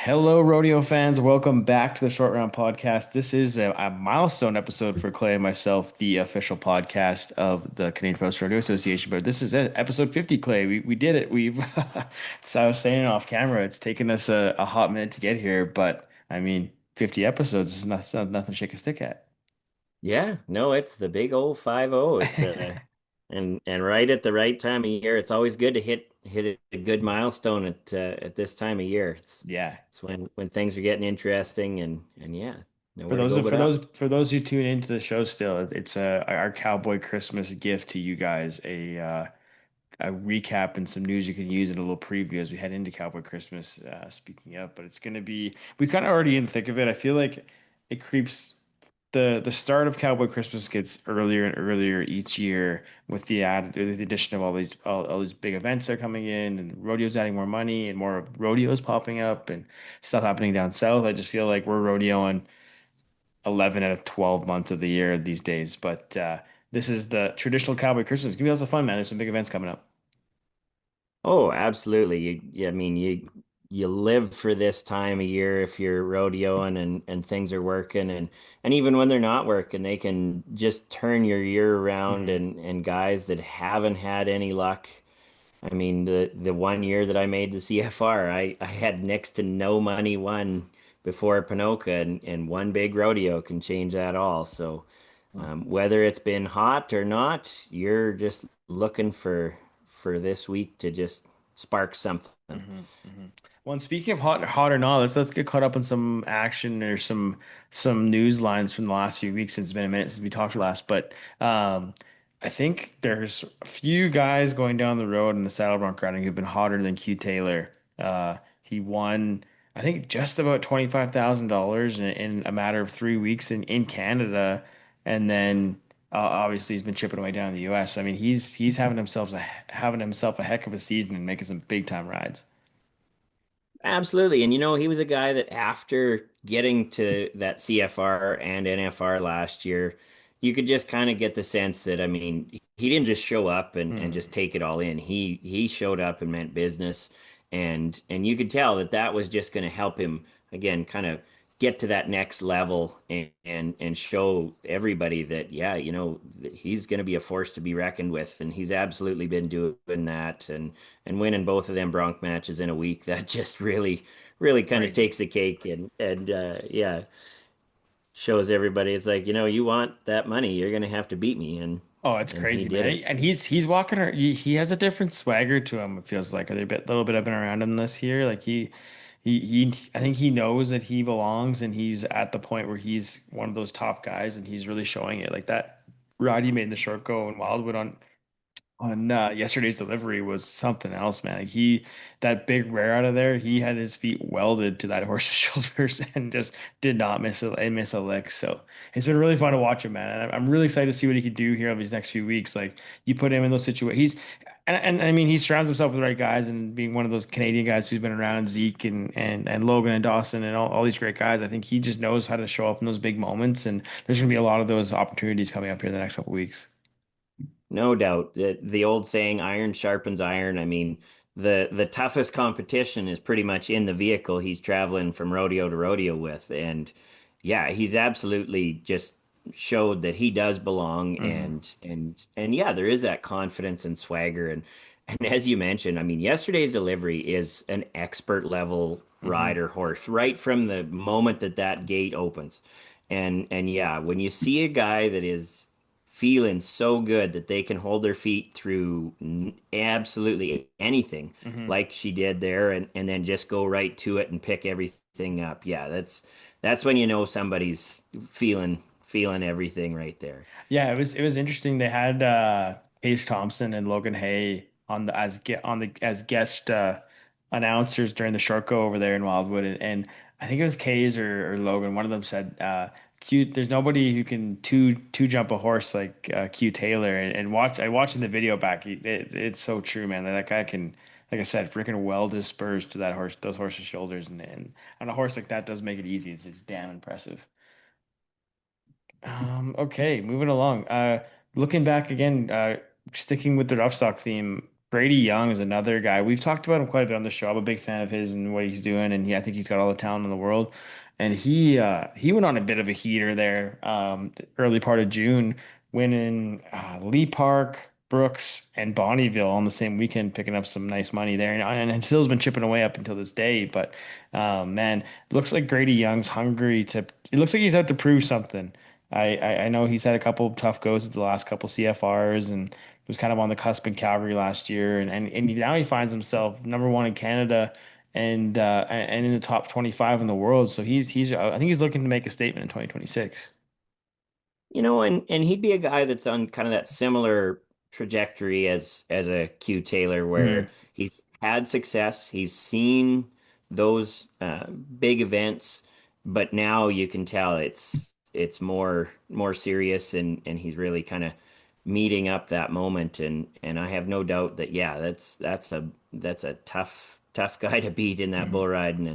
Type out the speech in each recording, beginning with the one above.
Hello, rodeo fans. Welcome back to the Short Round podcast. This is a milestone episode for Clay and myself, the official podcast of the Canadian Professional Rodeo Association. But this is it, episode 50, Clay. We did it. We've, so I was saying off camera, it's taken us a hot minute to get here, but I mean, 50 episodes is nothing to shake a stick at. Yeah, no, it's the big old 5-0. It's and right at the right time of year. It's always good to hit a good milestone at this time of year. Yeah. It's when things are getting interesting and yeah, For nowhere to those go of but up. for those who tune into the show still, it's our Cowboy Christmas gift to you guys, a recap and some news you can use in a little preview as we head into Cowboy Christmas. Speaking of, but it's going to be we kind of already in the thick of it. I feel like it creeps the start of Cowboy Christmas gets earlier and earlier each year with the addition of all these big events that are coming in and rodeos adding more money and more rodeos popping up and stuff happening down south. I just feel like we're rodeoing 11 out of 12 months of the year these days. But this is the traditional Cowboy Christmas. It's gonna be lots of fun, man. There's some big events coming up. Oh, absolutely. I mean, you live for this time of year if you're rodeoing and things are working and even when they're not working, they can just turn your year around Hmm. and guys that haven't had any luck. I mean, the one year that I made the CFR, I had next to no money won before Pinoca, and one big rodeo can change that all. So, whether it's been hot or not, you're just looking for this week to just spark something. Hmm. Hmm. Well, and speaking of hot or not, let's get caught up on some action or some news lines from the last few weeks. Since it's been a minute since we talked last, but I think there's a few guys going down the road in the saddle bronc riding who've been hotter than Q Taylor. He won, I think, just about $25,000 in a matter of 3 weeks in Canada, and then obviously he's been chipping away down in the U.S. I mean, he's having himself a heck of a season and making some big time rides. Absolutely. And he was a guy that after getting to that CFR and NFR last year, you could just kind of get the sense that, I mean, he didn't just show up and just Hmm. take it all in. He showed up and meant business. And you could tell that that was just going to help him again kind of get to that next level and show everybody that yeah, that he's going to be a force to be reckoned with. And he's absolutely been doing that. And winning both of them bronc matches in a week, that just really kind of Crazy. takes the cake and yeah, shows everybody it's like, you want that money, you're gonna have to beat me Oh, it's and he crazy, did man. it. And he's walking around. He has a different swagger to him. It feels like a little bit. I've been around him this year. Like he. I think he knows that he belongs, and he's at the point where he's one of those top guys, and he's really showing it. Like that ride he made in the short go in Wildwood on yesterday's delivery was something else, man. Like that big rear out of there, he had his feet welded to that horse's shoulders and just did not miss a lick. So it's been really fun to watch him, man. And I'm really excited to see what he can do here over these next few weeks. Like you put him in those situations, and I mean he surrounds himself with the right guys, and being one of those Canadian guys who's been around Zeke and Logan and Dawson and all these great guys. I think he just knows how to show up in those big moments, and there's gonna be a lot of those opportunities coming up here in the next couple weeks. No doubt. The old saying, iron sharpens iron. I mean, the toughest competition is pretty much in the vehicle he's traveling from rodeo to rodeo with. And yeah, he's absolutely just showed that he does belong Hmm. and yeah, there is that confidence and swagger and as you mentioned, I mean, yesterday's delivery is an expert level Hmm. rider horse right from the moment that that gate opens. And yeah, when you see a guy that is feeling so good that they can hold their feet through absolutely anything Hmm. like she did there and then just go right to it and pick everything up. Yeah, that's when you know somebody's feeling everything right there. Yeah, it was interesting. They had Pace Thompson and Logan Hay on the as guest announcers during the short go over there in Wildwood, and I think it was Kays or Logan. One of them said, "Q, there's nobody who can two jump a horse like Q Taylor." And watching the video back, it's so true, man. That guy can, like I said, freaking weld his spurs to those horses' shoulders, and on a horse like that does make it easy. It's damn impressive. Okay, moving along. Looking back again, sticking with the rough stock theme, Grady Young is another guy. We've talked about him quite a bit on the show. I'm a big fan of his and what he's doing, and I think he's got all the talent in the world. And he went on a bit of a heater there, early part of June, winning Lee Park, Brooks, and Bonneville on the same weekend, picking up some nice money there. And still's been chipping away up until this day. But man, it looks like Grady Young's hungry to. It looks like he's out to prove something. I know he's had a couple tough goes at the last couple CFRs and was kind of on the cusp in Calgary last year, and now he finds himself number one in Canada and in the top 25 in the world. So he's I think he's looking to make a statement in 2026. And he'd be a guy that's on kind of that similar trajectory as a Q Taylor, Hmm. where he's had success, he's seen those big events, but now you can tell it's more serious, and he's really kind of meeting up that moment, and I have no doubt that yeah, that's a tough guy to beat in that Hmm. bull riding,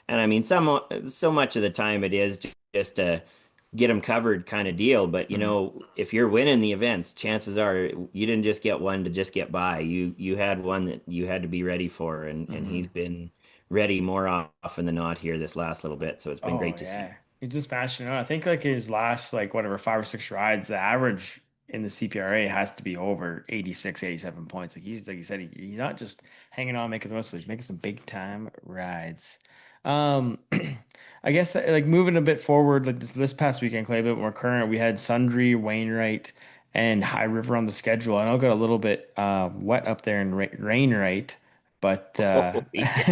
and I mean so much of the time it is just a get them covered kind of deal. But Hmm. if you're winning the events, chances are you didn't just get one to just get by. You had one that you had to be ready for, and he's Hmm. been ready more often than not here this last little bit. So it's been Oh great to see. yeah, he's just smashing it out. I think like his last like whatever 5 or 6 rides, the average in the CPRA has to be over 86, 87 points. Like he's like you said, he's not just hanging on making the most of it, he's making some big time rides. Um, I guess like moving a bit forward, like this past weekend, Clay, a bit more current. We had Sundry, Wainwright, and High River on the schedule. I know it got a little bit wet up there in Rainwright. But Oh yeah.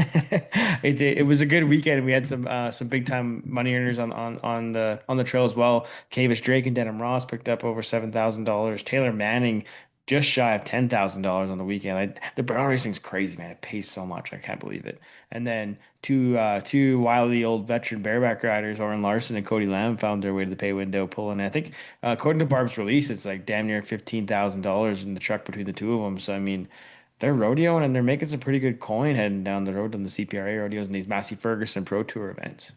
it was a good weekend. We had some big time money earners on the trail as well. Cavis Drake and Denham Ross picked up over $7,000. Taylor Manning just shy of $10,000 on the weekend. The barrel racing's crazy, man. It pays so much. I can't believe it. And then two wily old veteran bareback riders, Oren Larson and Cody Lamb, found their way to the pay window, pulling. I think according to Barb's release, it's like damn near $15,000 in the truck between the two of them. So I mean. They're rodeoing and they're making some pretty good coin heading down the road on the CPRA rodeos and these Massey Ferguson Pro Tour events.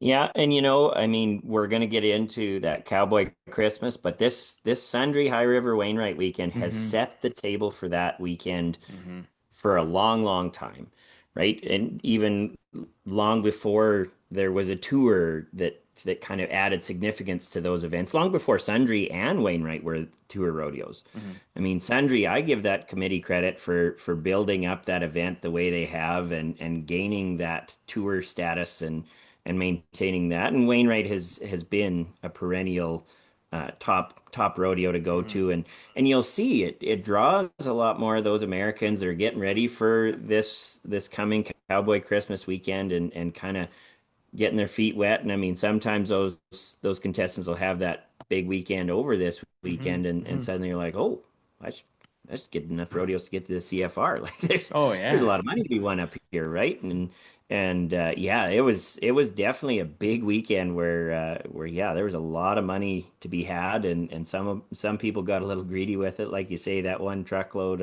Yeah, and I mean, we're gonna get into that Cowboy Christmas, but this Sundry High River Wainwright weekend has Hmm. set the table for that weekend Hmm. for a long, long time, right? And even long before there was a tour that kind of added significance to those events, long before Sundry and Wainwright were tour rodeos. Hmm. I mean, Sundry, I give that committee credit for building up that event the way they have and gaining that tour status and maintaining that. And Wainwright has been a perennial top rodeo to go Hmm. to, and you'll see it draws a lot more of those Americans that are getting ready for this coming Cowboy Christmas weekend and kind of getting their feet wet. And I mean, sometimes those contestants will have that big weekend over this Hmm. weekend, and Hmm. suddenly you're like, oh, I should, I should get enough rodeos to get to the CFR. Like Oh there's a yeah. lot of money to be won up here, right? And yeah, it was definitely a big weekend where yeah, there was a lot of money to be had, and some people got a little greedy with it, like you say, that one truckload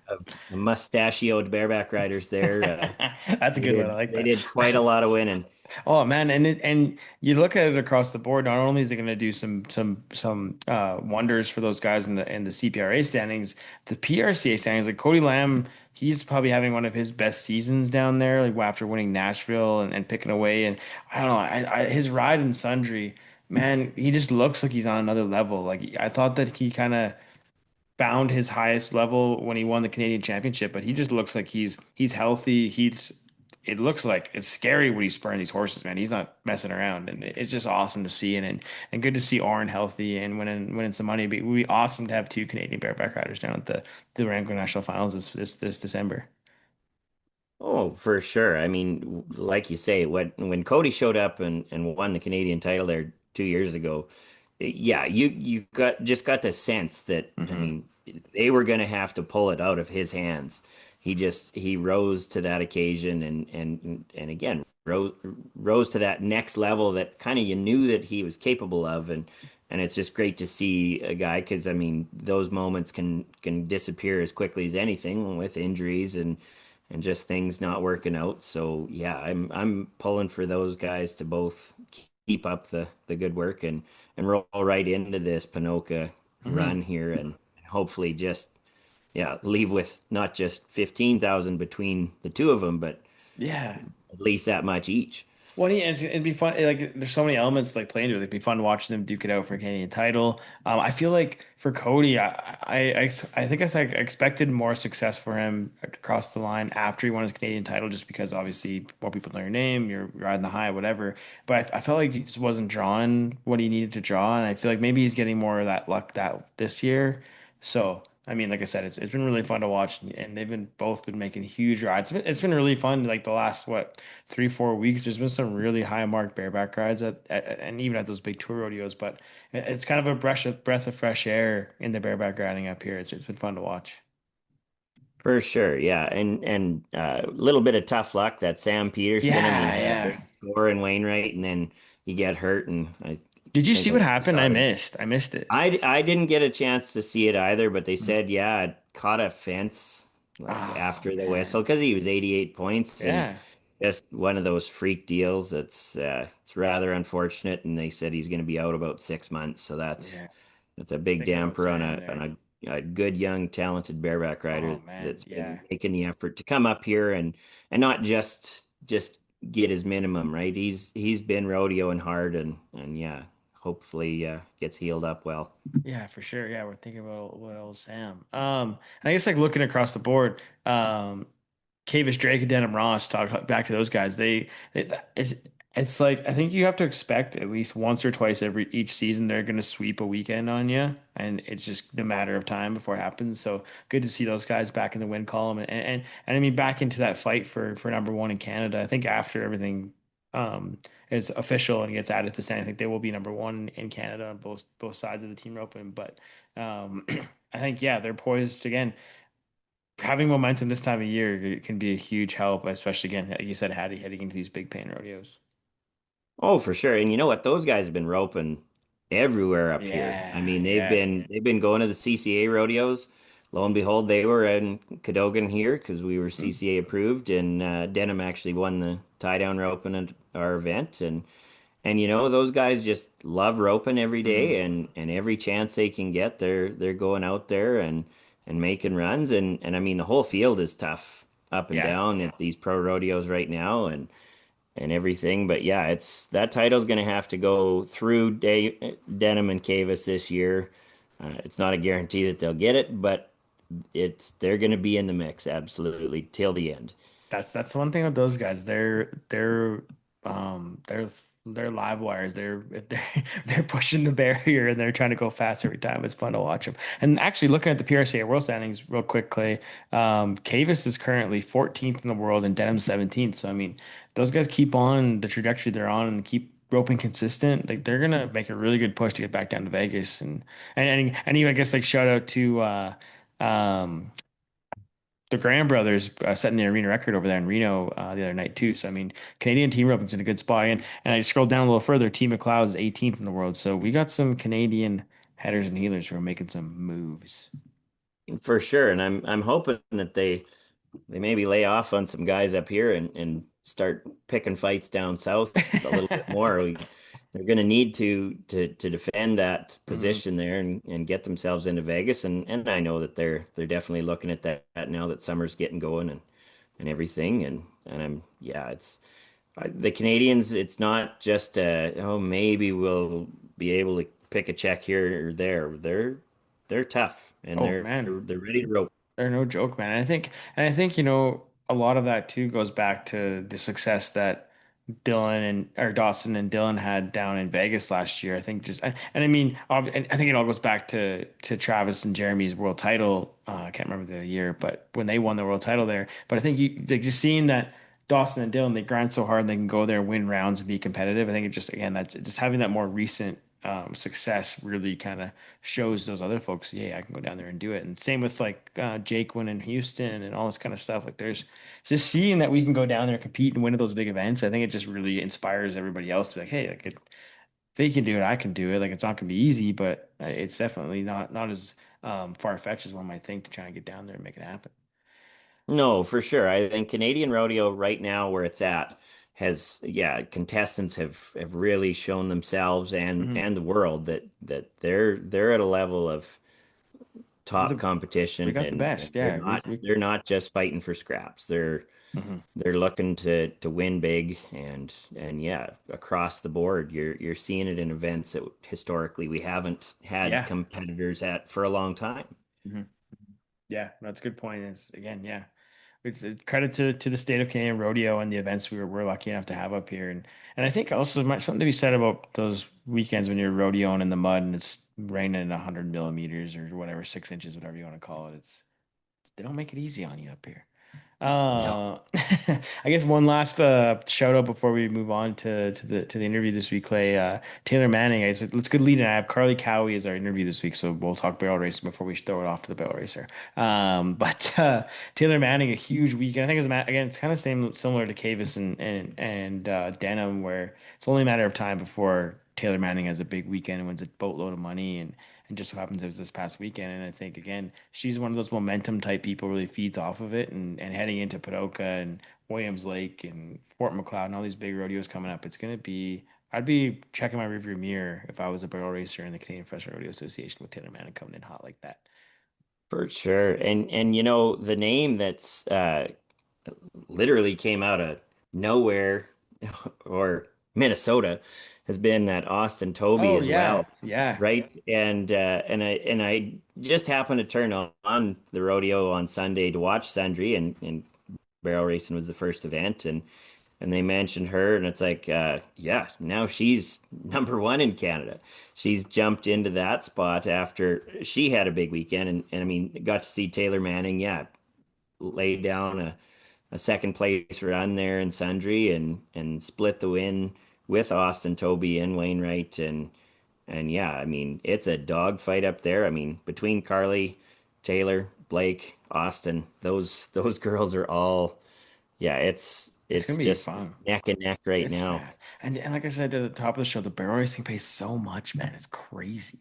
of mustachioed bareback riders there. That's a They good one. I did like they that. did quite a lot of winning. Oh man, and you look at it across the board. Not only is it going to do some wonders for those guys in the CPRA standings, the PRCA standings. Like Cody Lamb, he's probably having one of his best seasons down there. Like after winning Nashville and picking away, and I don't know, his ride in Sundry, man, he just looks like he's on another level. Like I thought that he kind of found his highest level when he won the Canadian Championship, but he just looks like he's healthy. It looks like it's scary when he's spurring these horses, man. He's not messing around, and it's just awesome to see, and good to see Oren healthy and winning some money. But it would be awesome to have two Canadian bareback riders down at the Wrangler National Finals this December. Oh, for sure. I mean, like you say, when Cody showed up and won the Canadian title there 2 years ago, yeah, you got the sense that I Hmm. mean they were going to have to pull it out of his hands. He rose to that occasion and again rose to that next level that kind of you knew that he was capable of, and it's just great to see a guy because I mean those moments can disappear as quickly as anything with injuries and just things not working out. So yeah, I'm pulling for those guys to both keep up the good work and roll right into this Panoka Hmm. run here and hopefully just yeah, leave with not just 15,000 between the two of them, but Yeah. at least that much each. Well, yeah, it'd be fun. Like, there's so many elements like playing to it. It'd be fun watching them duke it out for a Canadian title. I feel like for Cody, I think I expected more success for him across the line after he won his Canadian title, just because obviously more people know your name, you're riding the high, whatever. But I felt like he just wasn't drawing what he needed to draw, and I feel like maybe he's getting more of that luck that this year. So. I mean, like I said, it's been really fun to watch, and they've been both been making huge rides. It's been really fun. Like the last what 3 4 weeks, there's been some really high mark bareback rides and even at those big tour rodeos. But it's kind of a breath of fresh air in the bareback riding up here. It's been fun to watch. For sure, yeah, and a little bit of tough luck that Sam Peterson. I mean, Yeah, he had a yeah. great score in Wainwright, and then you get hurt, and I Did you think see what I happened? saw I it. missed. I missed it. I didn't get a chance to see it either, but they Mhm. said, yeah, it caught a fence like Oh after the man. whistle because he was 88 points and Yeah. just one of those freak deals. It's rather unfortunate, and they said he's going to be out about 6 months, so Yeah. that's a big Thinking about damper on Sam there. a good young talented bareback Oh rider man. that's been Yeah. making the effort to come up here and not just get his minimum, right? He's been rodeoing hard and yeah, hopefully gets healed up well. Yeah, for sure. Yeah, we're thinking about what old Sam. And I guess like looking across the board, Kavis Drake and Denham Ross talk back to those guys. They it's like I think you have to expect at least once or twice every each season they're going to sweep a weekend on you, and it's just a matter of time before it happens. So good to see those guys back in the win column and I mean back into that fight for number one in Canada. I think after everything is official and gets added to the stand, I think they will be number one in Canada on both sides of the team open. But I think yeah, they're poised again having momentum this time of year can be a huge help, especially again, like you said, heading into these big pain rodeos. Oh, for sure. And you know what? Those guys have been roping everywhere up here. I Yeah, mean, yeah. they've been going to the CCA rodeos. Lo and behold, they were in Cadogan here because we were Mm, CCA approved, and Denham actually won the tie down roping at our event. And you know, those guys just love roping every mm, day, and every chance they can get, they're going out there and making runs. And I mean, the whole field is tough up and yeah, down at these pro rodeos right now, and everything. But yeah, it's that title's going to have to go through Denham and Cavis this year. It's not a guarantee that they'll get it, but it's they're going to be in the mix absolutely till the end. that's the one thing with those guys. They're live wires. They're pushing the barrier and they're trying to go fast every time. It's fun to watch them. And actually, looking at the PRCA World Standings real quick, Clay, Cavis is currently 14th in the world and Denham's 17th. So I mean, those guys keep on the trajectory they're on and keep roping consistent. Like they're gonna make a really good push to get back down to Vegas and even I guess like shout out to um the Graham brothers setting the arena record over there in Reno the other night too. So I mean, Canadian team roping's in a good spot. And I scrolled down a little further. Team McLeod is 18th in the world. So we got some Canadian headers and healers who are making some moves. For sure, and I'm hoping that they maybe lay off on some guys up here and start picking fights down south a little bit more. They're going to need to defend that Mm, position there and get themselves into Vegas. And I know that they're definitely looking at that now that summer's getting going and everything. And I'm yeah, it's the Canadians. It's not just oh maybe we'll be able to pick a check here or there. They're tough and oh they're man. they're ready to roll. They're no joke, man. And I think, a lot of that too goes back to the success that Dylan and or Dawson and Dylan had down in Vegas last year. I think and I mean, and I think it all goes back to Travis and Jeremy's world title. I can't remember the year, but when they won the world title there. But I think you like just seeing that Dawson and Dylan they grind so hard they can go there, win rounds, and be competitive. I think it just again that's just having that more recent success really kind of shows those other folks, yeah, I can go down there and do it. And same with like Jake winning Houston and all this kind of stuff. Like there's just seeing that we can go down there, compete and win at those big events. I think it just really inspires everybody else to be like, hey, like if they can do it, I can do it. Like it's not gonna be easy, but it's definitely not as far-fetched as one might think to try and get down there and make it happen. No, for sure. I think Canadian rodeo right now where it's at has yeah, contestants have really shown themselves Hmm. and the world that they're at a level of top We competition, got the and best. Yeah, we they're not just fighting for scraps. mhm. They're looking to win big, and yeah, across the board, you're seeing it in events that historically we haven't had Yeah. competitors at for a long time. Hmm. Yeah, that's a good point. It's again, yeah. It's a credit to the state of Canadian rodeo and the events we're lucky enough to have up here. And I think also there might something to be said about those weekends when you're rodeoing in the mud and it's raining 100 millimeters or whatever, 6 inches, whatever you want to call it. They don't make it easy on you up here. No, I guess one last shout out before we move on to the interview this week, Clay. Taylor Manning. I said let's good lead in. I have Karli Cowie as our interview this week, so we'll talk barrel racing before we throw it off to the barrel racer. But Taylor Manning, a huge weekend. I think again, it's kind of similar to Cavis and Denham, where it's only a matter of time before Taylor Manning has a big weekend and wins a boatload of money and just so happens it was this past weekend. And I think again, she's one of those momentum type people, really feeds off of it. And heading into Padoka and Williams Lake and Fort McLeod and all these big rodeos coming up, it's gonna be. I'd be checking my rearview mirror if I was a barrel racer in the Canadian Professional Rodeo Association with Taylor Manning coming in hot like that. for sure. And the name that's literally came out of nowhere or Minnesota has been that Austin Toby Oh as well, yeah, yeah. right? And I just happened to turn on the rodeo on Sunday to watch Sundry, and barrel racing was the first event, and they mentioned her, and it's like, yeah, now she's #1 in Canada. She's jumped into that spot after she had a big weekend, and I mean, got to see Taylor Manning, yeah, lay down a second place run there in Sundry, and split the win with Austin Toby and Wainwright, and yeah, I mean, it's a dogfight up there. I mean, between Karli, Taylor, Blake, Austin, those girls are all, yeah, It's it's gonna be just fun. neck and neck right It's now. fast. And like I said at the top of the show, the barrel racing pays so much, man. It's crazy.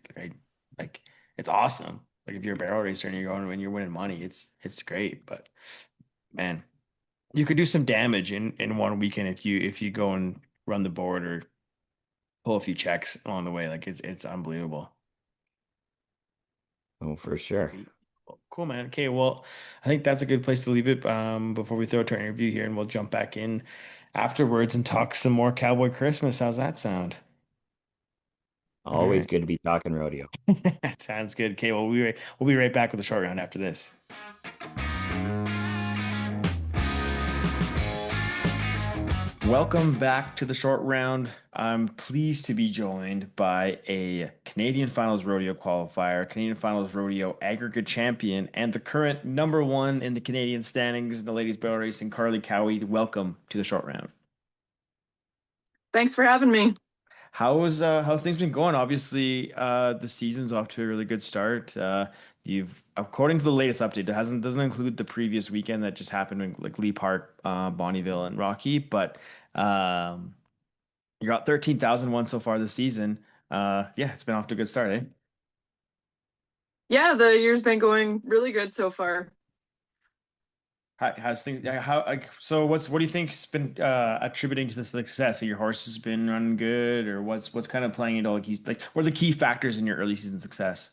Like it's awesome. Like if you're a barrel racer and you're going and you're winning money, it's great. But man, you could do some damage in one weekend if you go and run the board or pull a few checks along the way. Like it's unbelievable. Oh, for sure. Sweet. Well, cool, man. Okay, well, I think that's a good place to leave it before we throw it to our interview here, and we'll jump back in afterwards and talk some more Cowboy Christmas. How's that sound? All Always right. good to be talking rodeo. Sounds good. Okay, well, we'll be right back with the short round after this. Welcome back to the short round. I'm pleased to be joined by a Canadian Finals Rodeo qualifier, Canadian Finals Rodeo aggregate champion, and the current #1 in the Canadian standings in the ladies barrel racing, Karli Cowie. Welcome to the short round. Thanks for having me. How's things been going? Obviously, the season's off to a really good start. You've, according to the latest update, it hasn't doesn't include the previous weekend that just happened in like Lee Park, Bonnyville, and Rocky, but um, you got 13,001 so far this season. Yeah, it's been off to a good start, eh? Yeah, the year's been going really good so far. How's things? How like so? What do you think's been attributing to the success? Have your horse has been running good, or what's kind of playing into like he's like what are the key factors in your early season success?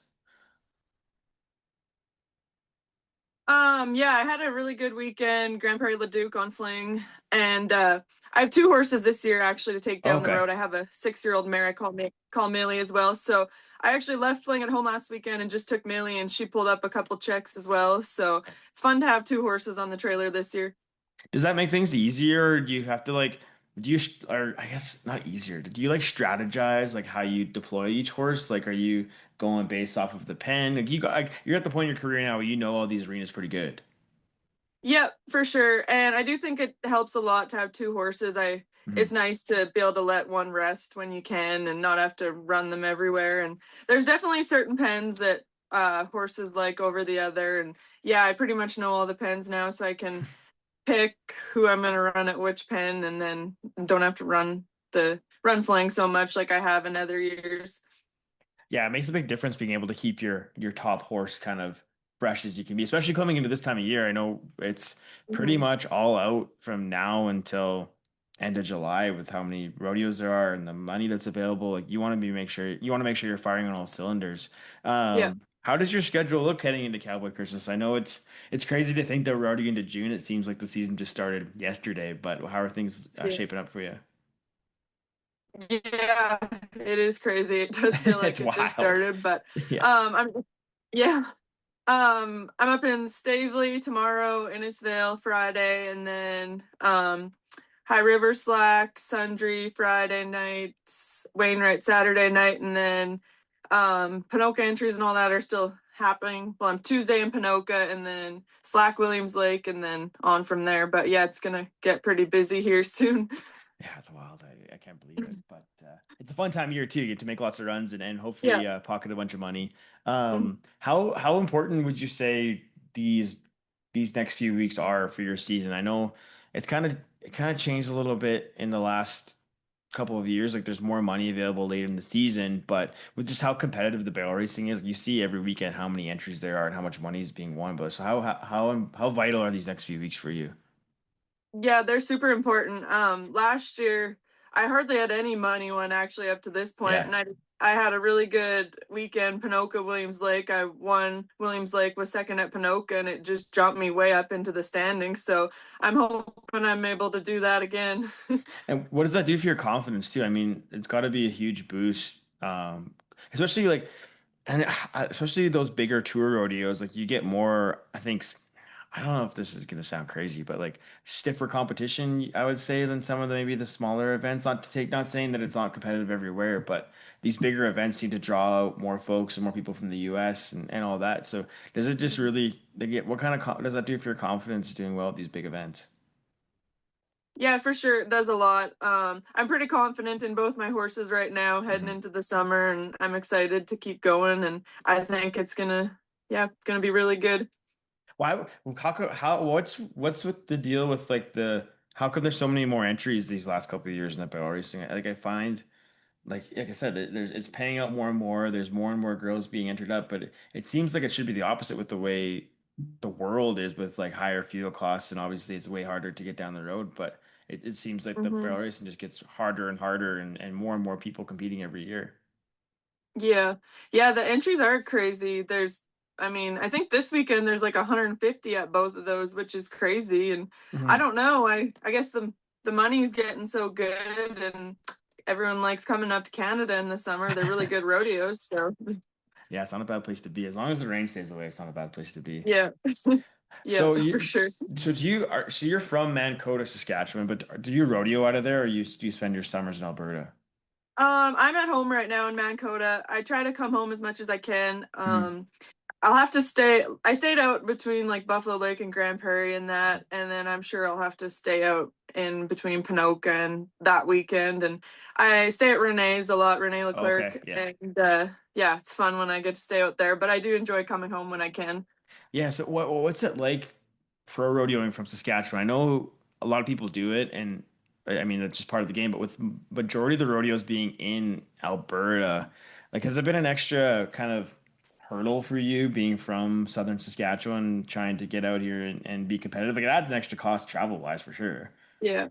Yeah, I had a really good weekend, Grand Prairie Leduc on Fling, and I have two horses this year actually to take Oh, down the okay. road. I have a 6-year-old mare I call Millie as well. So I actually left Fling at home last weekend and just took Millie, and she pulled up a couple checks as well. So it's fun to have two horses on the trailer this year. Does that make things easier? Or do you have to like, or I guess not easier. Do you like strategize like how you deploy each horse? Like, are you going based off of the pen? You're at the point in your career now where you know all these arenas pretty good. Yep, for sure. And I do think it helps a lot to have two horses. It's Mhm. nice to be able to let one rest when you can and not have to run them everywhere. And there's definitely certain pens that horses like over the other. And yeah, I pretty much know all the pens now, so I can pick who I'm gonna run at which pen and then don't have to run flank so much like I have in other years. Yeah, it makes a big difference being able to keep your top horse kind of fresh as you can be, especially coming into this time of year. I know it's pretty Mhm. much all out from now until end of July with how many rodeos there are and the money that's available. Like you want to make sure you're firing on all cylinders. Yeah. How does your schedule look heading into Cowboy Christmas? I know it's crazy to think that we're already into June. It seems like the season just started yesterday, but how are things Yeah. shaping up for you? Yeah, it is crazy. It does feel It's like it just wild. started, but Yeah. I'm yeah. I'm up in Stavely tomorrow, Innisfail Friday, and then High River Slack, Sundry Friday nights, Wainwright Saturday night, and then Panoka entries and all that are still happening. Well, I'm Tuesday in Panoka, and then Slack Williams Lake, and then on from there. But yeah, it's gonna get pretty busy here soon. Yeah, it's wild. I can't believe it, but it's a fun time of year too. You get to make lots of runs and Yeah. hopefully pocket a bunch of money. Mhm. How important would you say these next few weeks are for your season? I know it kind of changed a little bit in the last couple of years. Like there's more money available late in the season, but with just how competitive the barrel racing is, you see every weekend how many entries there are and how much money is being won. But so how vital are these next few weeks for you? Yeah, they're super important. Last year I hardly had any money when actually up to this point, Yeah. and I had a really good weekend. Panoka Williams Lake, I won Williams Lake, was second at Panoka, and it just jumped me way up into the standings. So I'm hoping I'm able to do that again. And what does that do for your confidence too? I mean, it's got to be a huge boost, especially like, and especially those bigger tour rodeos. Like you get more, I think. I don't know if this is gonna sound crazy, but like stiffer competition, I would say, than some of the maybe the smaller events. Not saying that it's not competitive everywhere, but these bigger events seem to draw out more folks and more people from the U.S. and all that. So does it just really, they get what kind of does that do for your confidence doing well at these big events? Yeah, for sure. It does a lot. I'm pretty confident in both my horses right now heading Mhm. into the summer, and I'm excited to keep going. And I think yeah, it's gonna be really good. Why? What's with the deal with like how come there's so many more entries these last couple of years in the barrel racing? Like I find like I said, it's paying out more and more. There's more and more girls being entered up, but it seems like it should be the opposite with the way the world is with like higher fuel costs, and obviously it's way harder to get down the road. But it seems like the Hmm. barrel racing just gets harder and harder, and more people competing every year. Yeah. Yeah, the entries are crazy. I mean, I think this weekend there's like 150 at both of those, which is crazy. And I Mhm. don't know. I guess the money's getting so good, and everyone likes coming up to Canada in the summer. They're really good rodeos. So Yeah, it's not a bad place to be. As long as the rain stays away, it's not a bad place to be. yeah. Yeah, So for you, sure. so you're from Mancoda, Saskatchewan, but do you rodeo out of there, or do you spend your summers in Alberta? I'm at home right now in Mancoda. I try to come home as much as I can. Mhm. I'll have to stay. I stayed out between like Buffalo Lake and Grand Prairie and that, and then I'm sure I'll have to stay out in between Panoka and that weekend. And I stay at Renee's a lot, Renee Okay, Leclerc, yeah. and yeah, it's fun when I get to stay out there. But I do enjoy coming home when I can. Yeah, so what's it like pro rodeoing from Saskatchewan? I know a lot of people do it, and I mean it's just part of the game. But with majority of the rodeos being in Alberta, like has there been an extra kind of hurdle for you being from southern Saskatchewan, trying to get out here and be competitive? Like it adds an extra cost travel wise for sure. Yeah.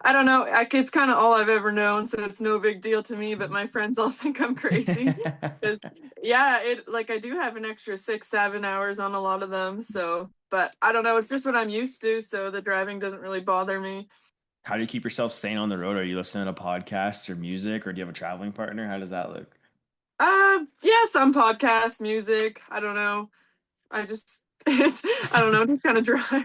I don't know. It's kind of all I've ever known, so it's no big deal to me. But my friends all think I'm crazy. Because yeah, it like I do have an extra 6, 7 hours on a lot of them. So, but I don't know. It's just what I'm used to, so the driving doesn't really bother me. How do you keep yourself sane on the road? Are you listening to podcasts or music, or do you have a traveling partner? How does that look? Yeah, some podcasts, music. I don't know. I just I don't know. Just kind of drive.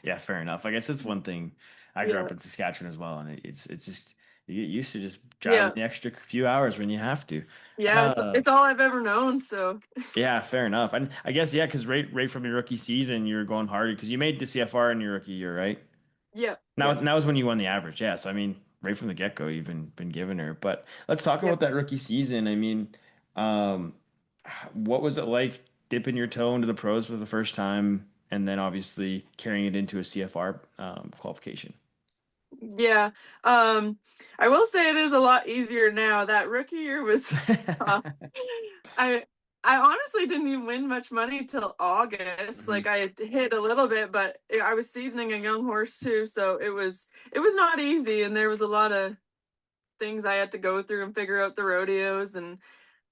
Yeah, fair enough. I guess that's one thing. I grew Yeah, up in Saskatchewan as well, and it's just you get used to just driving yeah, the extra few hours when you have to. yeah. Uh, It's all I've ever known. So yeah, fair enough. And I guess yeah, because right from your rookie season, you were going harder because you made the CFR in your rookie year, right? yeah, Now yeah, that was when you won the average. Yeah, so I mean, right from the get-go, you've been giving her. But let's talk yeah. about that rookie season. I mean, um, what was it like dipping your toe into the pros for the first time, and then obviously carrying it into a CFR qualification? Yeah. I will say it is a lot easier now. That rookie year was tough. I I honestly didn't even win much money till August. Mhm. Like I hit a little bit, but I was seasoning a young horse too, so it was not easy, and there was a lot of things I had to go through and figure out the rodeos. And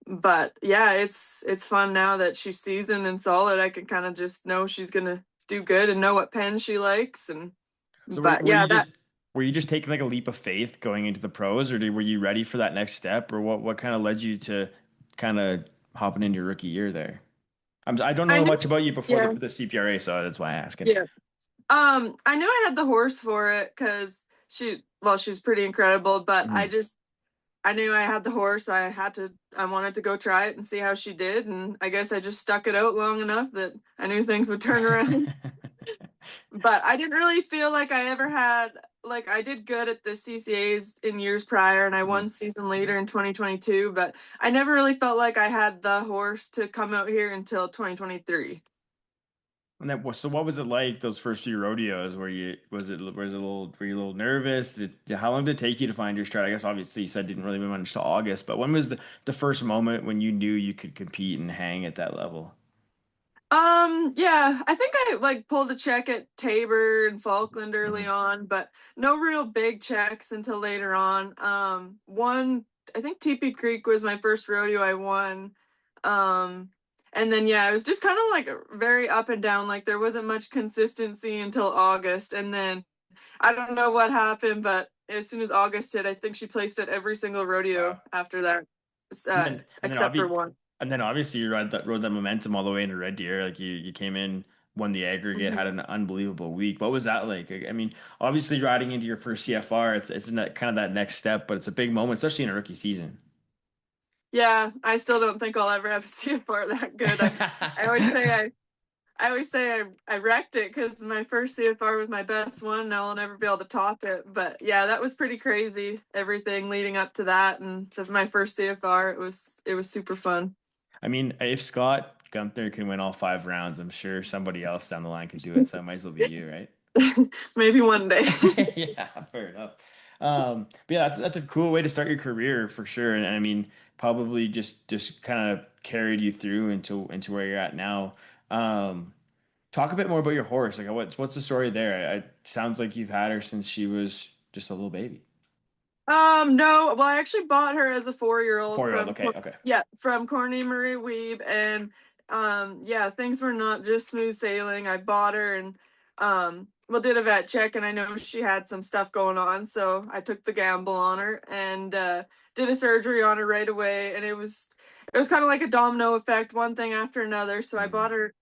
But yeah, it's fun now that she's seasoned and solid. I can kind of just know she's gonna do good and know what pen she likes. And So but yeah, that were you just taking like a leap of faith going into the pros, or were you ready for that next step, or what kind of led you to kind of hopping into your rookie year there? I don't I know knew. much about you before Yeah, the CPRA, so that's why I ask it. yeah. I knew I had the horse for it because she's pretty incredible, but Mhm. I knew I had the horse. I wanted to go try it and see how she did, and I guess I just stuck it out long enough that I knew things would turn around. But I didn't really feel like I ever had like I did good at the CCAs in years prior, and I Mhm. won season leader in 2022, but I never really felt like I had the horse to come out here until 2023. And so what was it like those first few rodeos? Was it a little were you a little nervous? How long did it take you to find your stride? I guess obviously you said you didn't really move much to August, but when was the first moment when you knew you could compete and hang at that level? Yeah, I think I like pulled a check at Tabor and Falkland early Hmm. on, but no real big checks until later on. One, I think Teepee Creek was my first rodeo I won. Um, and then yeah, it was just kind of like very up and down. Like there wasn't much consistency until August, and then I don't know what happened, but as soon as August hit, I think she placed at every single rodeo Wow. after that, And then and then except for obvi one. and then obviously you rode that momentum all the way into Red Deer. Like you came in, won the aggregate, had Mhm. an unbelievable week. What was that like? I mean, obviously riding into your first CFR, it's in that kind of that next step, but it's a big moment, especially in a rookie season. Yeah, I still don't think I'll ever have a CFR that good. I always say I always say I wrecked it because my first CFR was my best one. Now I'll never be able to top it. But yeah, that was pretty crazy. Everything leading up to that and my first CFR, it was super fun. I mean, if Scott Gunther can win all 5 rounds, I'm sure somebody else down the line could do it. So it might as well be you, right? Maybe one day. Yeah, fair enough. But yeah, that's a cool way to start your career for sure. And I mean, probably just kind of carried you through into where you're at now. Talk a bit more about your horse. Like, what's the story there? It sounds like you've had her since she was just a little baby. No, well, I actually bought her as a 4-year-old 4-year-old. Okay, okay. yeah, from Corny Marie Weeb, and yeah, things were not just smooth sailing. I bought her and well, did a vet check, and I know she had some stuff going on, so I took the gamble on her and did a surgery on her right away, and it was kind of like a domino effect, one thing after another. So I bought Hmm. her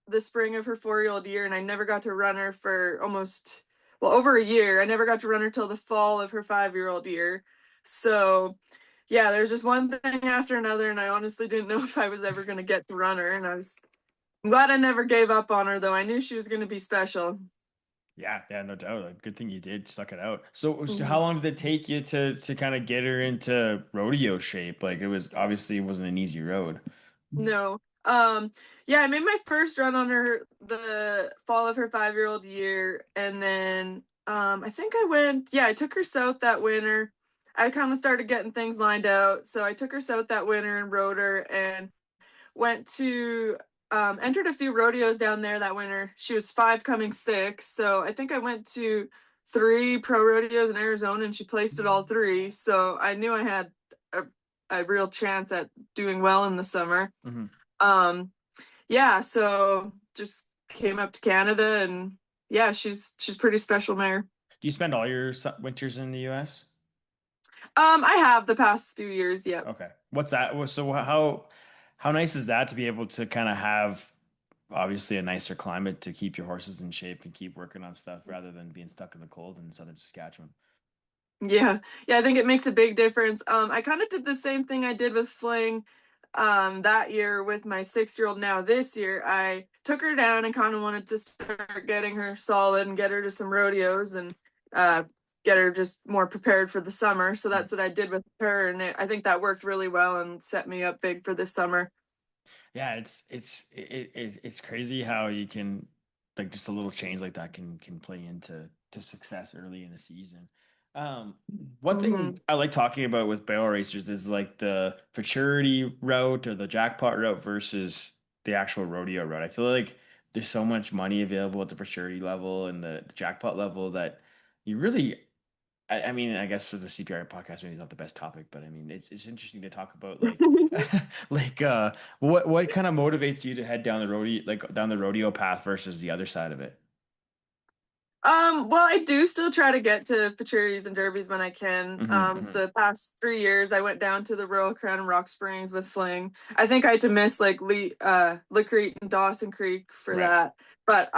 the spring of her 4-year-old year, and I never got to run her for almost, well, over a year. I never got to run her till the fall of her 5-year-old year. So, yeah, there's just one thing after another, and I honestly didn't know if I was ever going to get to run her. And I'm glad I never gave up on her, though. I knew she was going to be special. Yeah, yeah, no doubt. Like, good thing you did stuck it out. So how Mhm. long did it take you to kind of get her into rodeo shape? Like, it wasn't an easy road. No. Yeah, I made my first run on her the fall of her 5-year-old year, and then I think I took her south that winter. I kind of started getting things lined out, so I took her south that winter and rode her and went to entered a few rodeos down there that winter. She was 5 coming 6, so I think I went to 3 pro rodeos in Arizona and she placed at all 3. So I knew I had a, a real chance at doing well in the summer. Hmm. Um, yeah, so just came up to Canada and yeah, she's pretty special mare. Do you spend all your winters in the US? I have the past few years, yep. Okay. What's that? So how nice is that to be able to kind of have obviously a nicer climate to keep your horses in shape and keep working on stuff rather than being stuck in the cold in southern Saskatchewan? Yeah. Yeah, I think it makes a big difference. I kind of did the same thing I did with Fling that year with my 6-year-old now this year. I took her down and kind of wanted to start getting her solid and get her to some rodeos and uh get her just more prepared for the summer. So that's what I did with her, and I think that worked really well and set me up big for this summer. Yeah, it's crazy how you can like just a little change like that can play into to success early in the season. Um, One thing Hmm. I like talking about with barrel racers is like the futurity route or the jackpot route versus the actual rodeo route. I feel like there's so much money available at the futurity level and the jackpot level that you really I mean, I guess for the CPR podcast, maybe it's not the best topic, but I mean, it's interesting to talk about like, like, what kind of motivates you to head down the rodeo, like down the rodeo path versus the other side of it? Well, I do still try to get to futurities and derbies when I can. Hmm. The past 3 years, I went down to the Royal Crown and Rock Springs with Fling. I think I had to miss like Lickrete and Dawson Creek for Right. that, but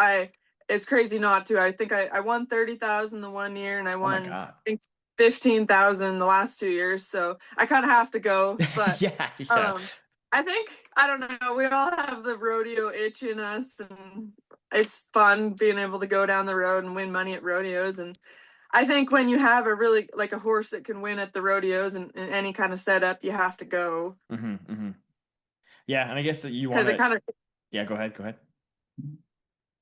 it's crazy not to. I think I won 30,000 the one year, and I Oh my won God. I think 15,000 the last 2 years. So I kind of have to go, but Yeah, yeah. um, I think I don't know. We all have the rodeo itch in us, and it's fun being able to go down the road and win money at rodeos. And I think when you have a really like a horse that can win at the rodeos and any kind of setup, you have to go Hmm. Yeah, and I guess that you want because it to. kind of Yeah, go ahead. Go ahead.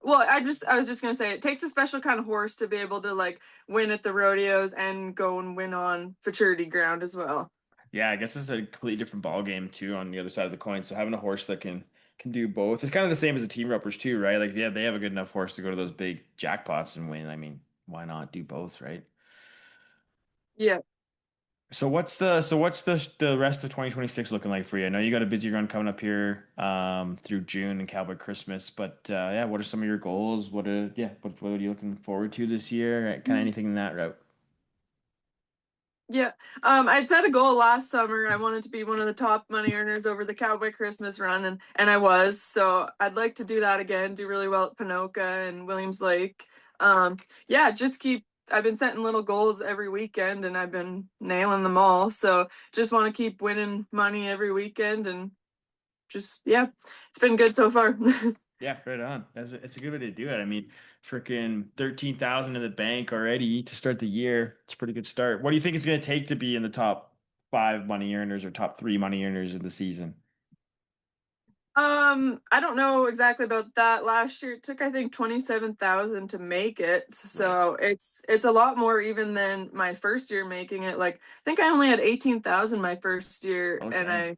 well, I was just gonna say it takes a special kind of horse to be able to like win at the rodeos and go and win on futurity ground as well. Yeah, I guess it's a completely different ball game too on the other side of the coin. So having a horse that can do both. It's kind of the same as the team ropers too, right? Like yeah, they have a good enough horse to go to those big jackpots and win. I mean, why not do both, right? Yeah. So what's the rest of 2026 looking like for you? I know you got a busy run coming up here through June and Cowboy Christmas, but yeah, what are some of your goals? What are you looking forward to this year? Kind of anything in that route? Yeah. I'd set a goal last summer. I wanted to be one of the top money earners over the Cowboy Christmas run, and I was. So I'd like to do that again, do really well at Pinoca and Williams Lake. Um, yeah, just keep I've been setting little goals every weekend and I've been nailing them all. So just want to keep winning money every weekend and just yeah, it's been good so far. Yeah, right on. It's a good way to do it. I mean, freaking 13,000 in the bank already to start the year. It's a pretty good start. What do you think it's going to take to be in the top five money earners or top three money earners in the season? I don't know exactly about that. Last year it took I think 27,000 to make it. Right. So it's a lot more even than my first year making it. Like I think I only had 18,000 my first year Oh, and dang.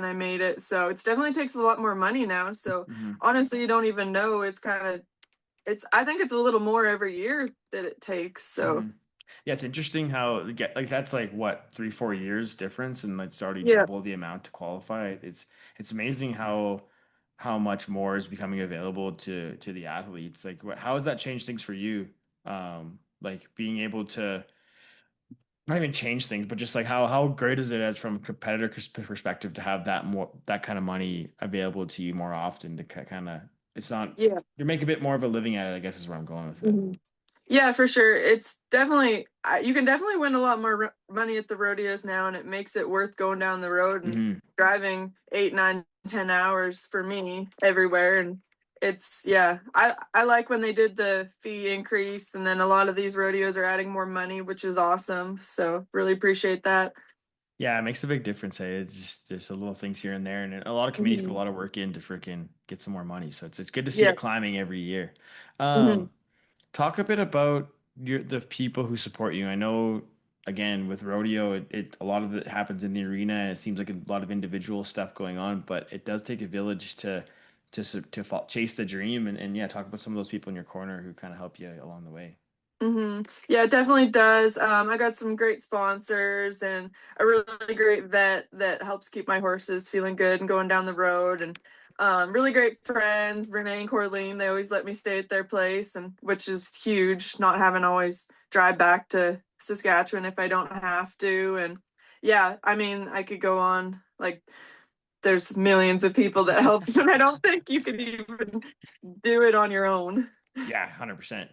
I made it. So it's definitely takes a lot more money now. So Hmm. honestly, you don't even know. It's kind of it's I think it's a little more every year that it takes. So Hmm. Yeah, it's interesting how like that's like what 3 4 years difference, and it's already yeah. double the amount to qualify. It's amazing how much more is becoming available to the athletes. Like, how has that changed things for you? Like being able to not even change things, but just like how great is it as from a competitor perspective to have that kind of money available to you more often to kind of it's not Yeah. you make a bit more of a living at it, I guess is where I'm going with it. Mhm. Yeah, for sure. It's definitely you can definitely win a lot more money at the rodeos now, and it makes it worth going down the road and Hmm. driving 8, 9, 10 hours for me everywhere. And it's yeah, I like when they did the fee increase, and then a lot of these rodeos are adding more money, which is awesome. So really appreciate that. Yeah, it makes a big difference. It's just a little things here and there, and a lot of communities put a Hmm. lot of work in to freaking get some more money. So it's good to see Yeah. it climbing every year. Hmm. Um, Talk a bit about the people who support you. I know, again, with rodeo, it a lot of it happens in the arena, and it seems like a lot of individual stuff going on, but it does take a village chase the dream, and yeah, talk about some of those people in your corner who kind of help you along the way. Yeah, it definitely does. I got some great sponsors and a really great vet that helps keep my horses feeling good and going down the road. And really great friends, Renee and Corleen. They always let me stay at their place, and which is huge. Not having to always drive back to Saskatchewan if I don't have to. And yeah, I mean, I could go on like there's millions of people that help, and I don't think you could even do it on your own. Yeah, 100%.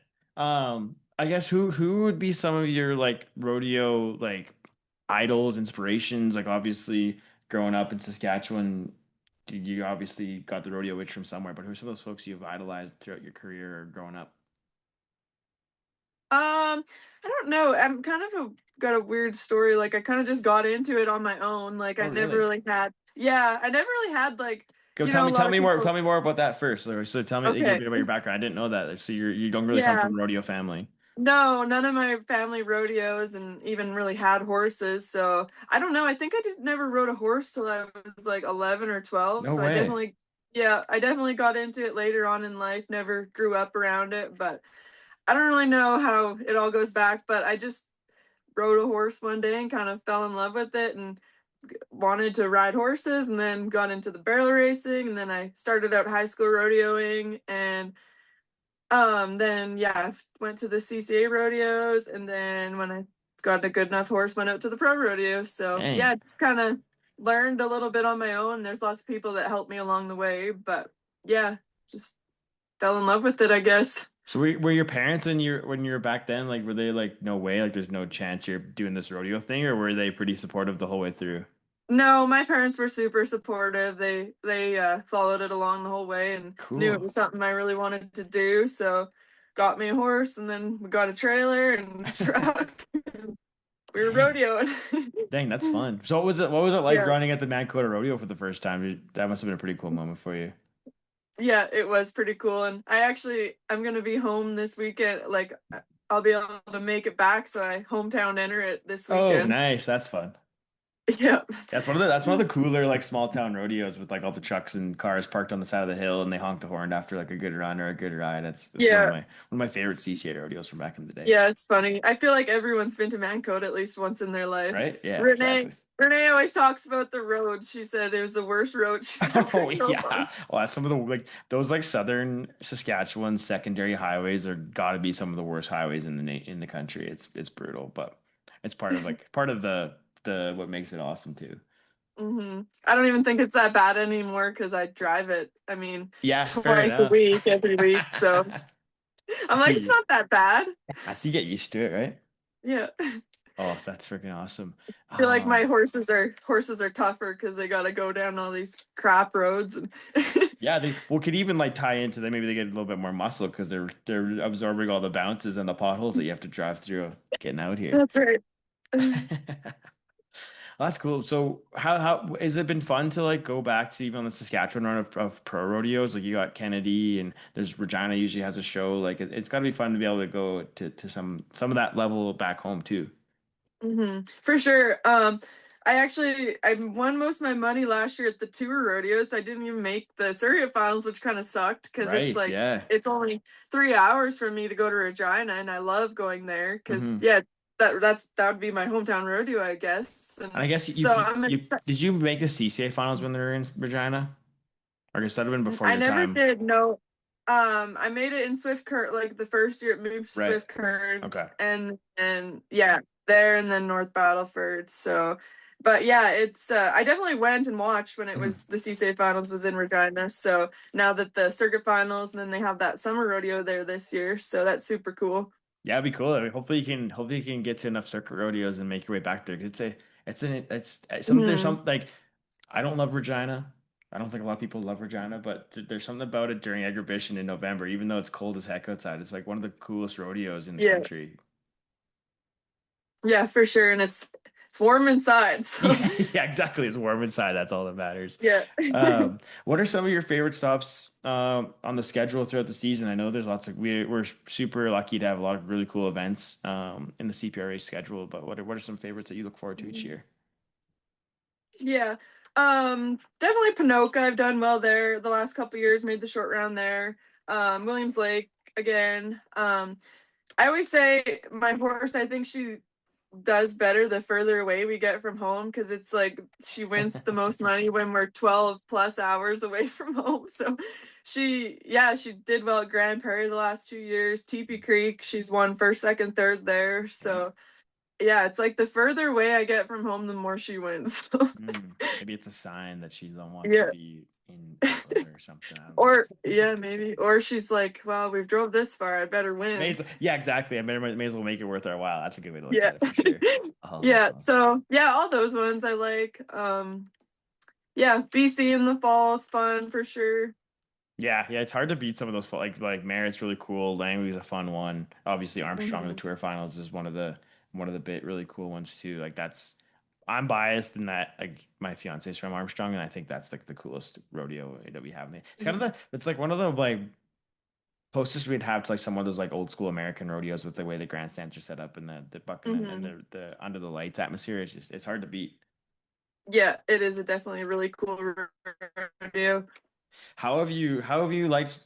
I guess who would be some of your like rodeo like idols, inspirations? Like obviously growing up in Saskatchewan, you obviously got the rodeo itch from somewhere, but who are some of those folks you've idolized throughout your career or growing up? I don't know. I'm kind of got a weird story. Like I kind of just got into it on my own. Like Oh, I never really? really had, yeah, I never really had like, Go a lot tell of me more. people. Tell me more about that first. So tell me a Okay. bit about your background. I didn't know that. So you don't really come Yeah. from a rodeo family. No, none of my family rodeos and even really had horses. So I don't know. I think never rode a horse till I was like 11 or 12. No So way. I definitely got into it later on in life. Never grew up around it, but I don't really know how it all goes back, but I just rode a horse one day and kind of fell in love with it and wanted to ride horses, and then got into the barrel racing, and then I started out high school rodeoing, and then yeah, went to the CCA rodeos, and then when I got a good enough horse, went out to the pro rodeo. So Dang. yeah, just kind of learned a little bit on my own. There's lots of people that helped me along the way, but yeah, just fell in love with it, I guess. So were your parents when you were back then, like were they like no way, like there's no chance you're doing this rodeo thing, or were they pretty supportive the whole way through? No, my parents were super supportive. They followed it along the whole way and knew it Cool. was something I really wanted to do. So got me a horse, and then we got a trailer and a truck. We were Dang. rodeoing. Dang, that's fun. So what was it like Yeah. running at the Mankato Rodeo for the first time? That must have been a pretty cool moment for you. Yeah, it was pretty cool. And I'm gonna be home this weekend. Like I'll be able to make it back, so I hometown enter it this Oh, weekend. nice. That's fun. Yeah. That's one of the cooler like small town rodeos with like all the trucks and cars parked on the side of the hill and they honk the horn after like a good run or a good ride. It's Yeah. one of my favorite CCA rodeos from back in the day. Yeah, it's funny. I feel like everyone's been to Mancode at least once in their life. Right? Yeah, Renee exactly. Renee always talks about the road. She said it was the worst road she's ever Oh drove on. yeah. Well, that's some of the like those like southern Saskatchewan secondary highways are gotta be some of the worst highways in in the country. It's brutal, but it's part of the what makes it awesome too. I don't even think it's that bad anymore because I drive it. I mean, Yeah, fair twice a enough. week, every week. So I'm like, it's Yeah. not that bad. As you get used to it, right? Yeah. Oh, that's freaking awesome. I feel like my Um, horses are tougher because they got to go down all these crap roads and yeah, they well could even like tie into that. Maybe they get a little bit more muscle because they're absorbing all the bounces and the potholes that you have to drive through getting out here. that's right. Well, that's cool. So how has it been fun to like go back to even on the Saskatchewan run of pro rodeos? Like you got Kennedy and there's Regina usually has a show. Like it's got to be fun to be able to go to some of that level back home too. For sure. I won most of my money last year at the tour rodeos. I didn't even make the circuit finals, which kind of sucked because it's Right. like Yeah. it's only 3 hours for me to go to Regina, and I love going there because Hmm. yeah, that would be my hometown rodeo, I guess. And And I guess so I'm you excited. did you make the CCA finals when they were in Regina? Or I guess that'd have been before I your never time. did no. I made it in Swift Current, like the first year it moved to Right. Swift Current, Okay. and yeah, there, and then North Battleford. So, but yeah, it's I definitely went and watched when it Mhm. was the CCA finals was in Regina. So now that the circuit finals, and then they have that summer rodeo there this year, so that's super cool. Yeah, it'd be cool. I mean, hopefully you can get to enough circuit rodeos and make your way back there. 'Cause it's some there's hmm some like I don't love Regina. I don't think a lot of people love Regina, but there's something about it during exhibition in November, even though it's cold as heck outside. It's like one of the coolest rodeos in the Yeah, country. yeah, for sure, and it's warm inside, so Yeah, yeah, exactly. It's warm inside. That's all that matters. yeah. What are some of your favorite stops on the schedule throughout the season? I know there's lots of we're super lucky to have a lot of really cool events in the CPRA schedule, but what are some favorites that you look forward to each year? Yeah. Definitely Pinoca. I've done well there the last couple years, made the short round there. Williams Lake again. I always say my horse, I think she does better the further away we get from home because it's like she wins the most money when we're 12 plus hours away from home. So she did well at Grand Prairie the last 2 years. Teepee Creek, she's won first, second, third there. Right. So yeah, it's like the further away I get from home, the more she wins. So Maybe it's a sign that she wants to yeah. be in Alberta or something. I don't know. Or yeah, maybe. Or she's like, well, we've drove this far, I better win. Yeah, exactly. May as well make it worth our while. That's a good way to look Yeah. at it for sure. Oh, that's Yeah. awesome. So yeah, all those ones I like. Yeah, BC in the fall is fun for sure. Yeah, yeah, it's hard to beat some of those like Merritt's really cool. Langley's a fun one. Obviously, Armstrong in the hmm Tour Finals is one of the bit really cool ones too. Like that's I'm biased in that like my fiance's from Armstrong, and I think that's like the coolest rodeo that we have. It's kind of it's like one of the like closest we'd have to like some of those like old school American rodeos with the way the grandstands are set up and the bucking and hmm the under the lights atmosphere. It's hard to beat. Yeah, it is definitely a really cool rodeo. How have you liked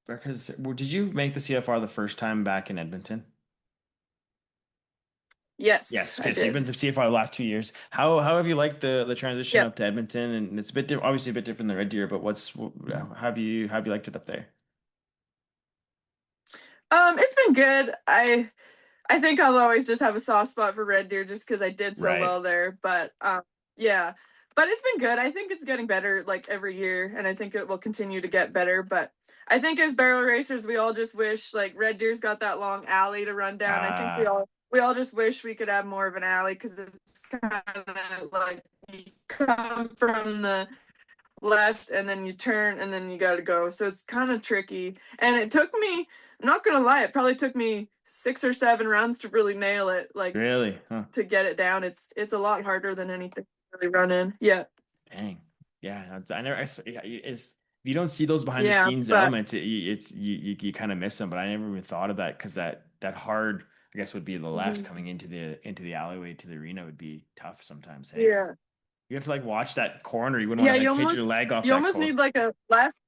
because did you make the CFR the first time back in Edmonton? Yes, Yes. I Okay. So you've did. been to CFR the last 2 years. How have you liked the transition Yep. up to Edmonton? And it's a bit obviously a bit different than Red Deer, but how have you liked it up there? It's been good. I think I'll always just have a soft spot for Red Deer just because I did so Right. well there. But yeah, but it's been good. I think it's getting better like every year, and I think it will continue to get better. But I think as barrel racers, we all just wish like Red Deer's got that long alley to run down. I think Ah, we all just wish we could have more of an alley because it's kind of like you come from the left and then you turn and then you got to go. So it's kind of tricky. And it took me, I'm not going to lie, it probably took me 6 or 7 runs to really nail it, like really? Huh. to get it down. It's a lot harder than anything to really run in. Yeah. Dang. Yeah. I never. Yeah, it's if you don't see those behind the Yeah, scenes but elements, you kind of miss them. But I never even thought of that because that hard, I guess, would be the left mhm. coming into the alleyway to the arena would be tough sometimes. Hey, Yeah. you have to like watch that corner. You wouldn't want Yeah, to like hit your leg off you that almost corner. need like a left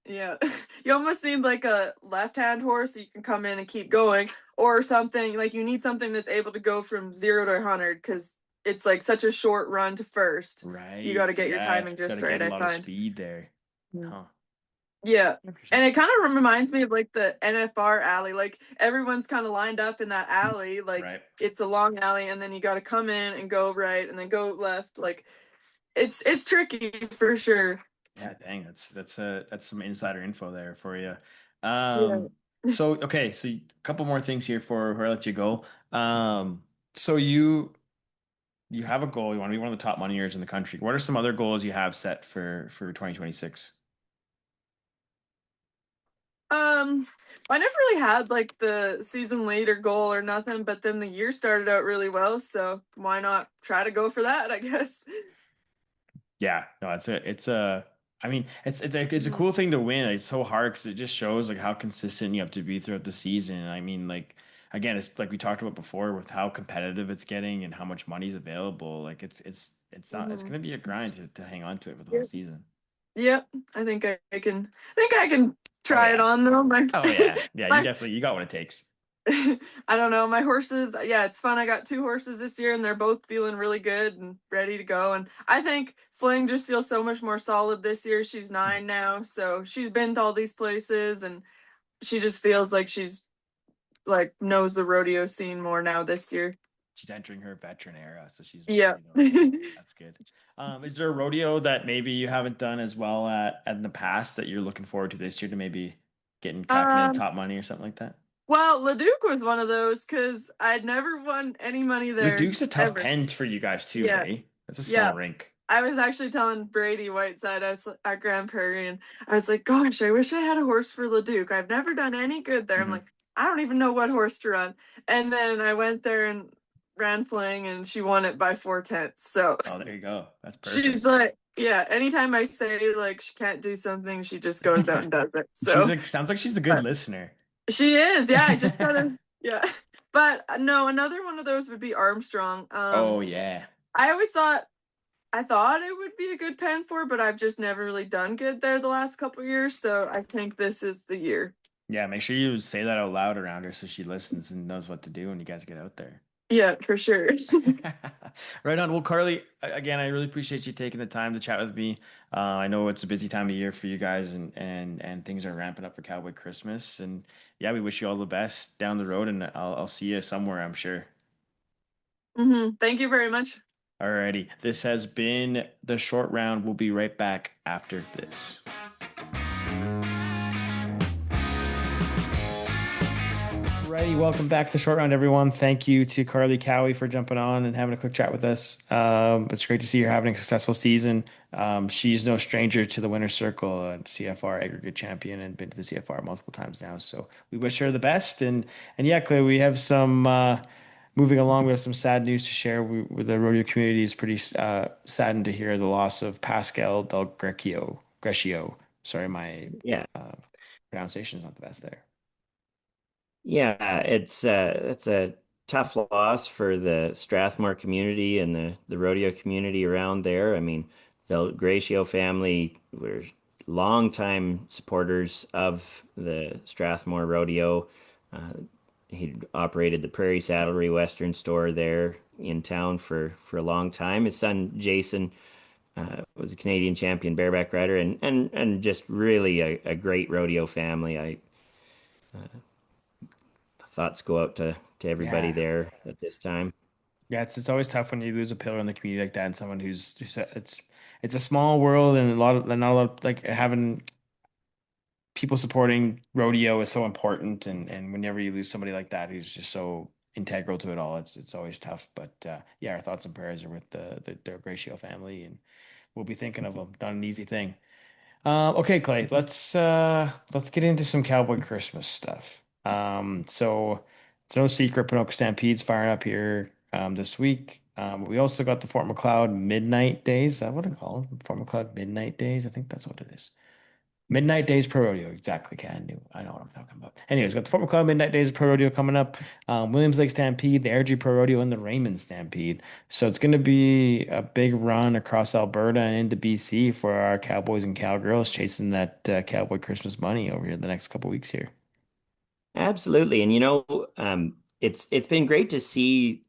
yeah. You almost need like a left-hand horse so you can come in and keep going or something like you need something that's able to go from 0 to 100 because it's like such a short run to first. You got Right. to get your Yeah. timing Got just to get right, a I lot of find. speed there. Mm. Huh. Yeah. Interesting. And it kind of reminds me of like the NFR alley. Like everyone's kind of lined up in that alley. Like Right. it's a long alley and then you got to come in and go right and then go left. Like it's tricky for sure. Yeah, dang, that's some insider info there for you. Yeah. So okay, so a couple more things here before I let you go. So you have a goal. You want to be one of the top money earners in the country. What are some other goals you have set for 2026? I never really had like the season later goal or nothing, but then the year started out really well, so why not try to go for that, I guess. Yeah, no, I mean, it's a Mhm. cool thing to win. It's so hard because it just shows like how consistent you have to be throughout the season. I mean, like again, it's like we talked about before with how competitive it's getting and how much money's available. Like it's Mhm. gonna be a grind to hang on to it for the whole Yep. season. Yep. I think I can Oh try it yeah. on though. Oh yeah. Yeah, My you got what it takes. I don't know. My horses, yeah, it's fun. I got 2 horses this year and they're both feeling really good and ready to go. And I think Fling just feels so much more solid this year. She's 9 now, so she's been to all these places and she just feels like she's like knows the rodeo scene more now this year. She's entering her veteran era, so she's Yeah. ready to roll. That's good. Is there a rodeo that maybe you haven't done as well at in the past that you're looking forward to this year to maybe getting cracking into um top money or something like that? well, Leduc was one of those because I'd never won any money there Leduc's a tough ever. pen for you guys too, Yeah. hey? That's a small Yeah. rink. I was actually telling Brady Whiteside I was at Grand Prairie and I was like, gosh, I wish I had a horse for Leduc. I've never done any good there. I'm Hmm. like, I don't even know what horse to run. And then I went there and ran Fling and she won it by 4/10. So Oh, there you go. That's she's perfect. like, yeah, anytime I say like she can't do something, she just goes out and does it. She's So like sounds like she's a good but listener. she is, yeah, I just gotta yeah. But no, another one of those would be Armstrong. Oh yeah. I always I thought it would be a good pen for, but I've just never really done good there the last couple years. So I think this is the year. Yeah, make sure you say that out loud around her so she listens and knows what to do when you guys get out there. Yeah, for sure. Right on. Well, Karli, again, I really appreciate you taking the time to chat with me. I know it's a busy time of year for you guys, and things are ramping up for Cowboy Christmas. And yeah, we wish you all the best down the road, and I'll see you somewhere, I'm sure. Thank you very much. Alrighty, this has been the short round. We'll be right back after this. Alrighty, welcome back to the short round, everyone. Thank you to Karli Cowie for jumping on and having a quick chat with us. It's great to see her having a successful season. She's no stranger to the winner's circle, CFR aggregate champion, and been to the CFR multiple times now. So we wish her the best. And yeah, Clay, we have some moving along. We have some sad news to share. The rodeo community is pretty saddened to hear the loss of Pascal Del Grecchio. Grecchio. Sorry, my Yeah. uh, pronunciation is not the best there. Yeah, it's a tough loss for the Strathmore community and the rodeo community around there. I mean, the Gratio family were longtime supporters of the Strathmore rodeo. Uh, he operated the Prairie Saddlery Western store there in town for a long time. His son Jason was a Canadian champion bareback rider, and just really a great rodeo family. I thoughts go out to everybody Yeah. there at this time. Yeah, it's always tough when you lose a pillar in the community like that, and someone who's it's a small world, and a lot of not a lot like having people supporting rodeo is so important, and whenever you lose somebody like that who's just so integral to it all, it's always tough. But yeah, our thoughts and prayers are with the Ratio family, and we'll be thinking of them. Not an easy thing. Okay, Clay, let's get into some Cowboy Christmas stuff. So it's no secret Pinocchio Stampede's firing up here this week. We also got the Fort McLeod Midnight Days. Is that what I call them? Fort McLeod Midnight Days? I think that's what it is. Midnight Days Pro Rodeo, exactly. I know what I'm talking about. Anyways, got the Fort McLeod Midnight Days Pro Rodeo coming up. Williams Lake Stampede, the Airdrie Pro Rodeo, and the Raymond Stampede. So it's going to be a big run across Alberta and into BC for our cowboys and cowgirls chasing that Cowboy Christmas money over here the next couple weeks here. Absolutely. And it's been great to see,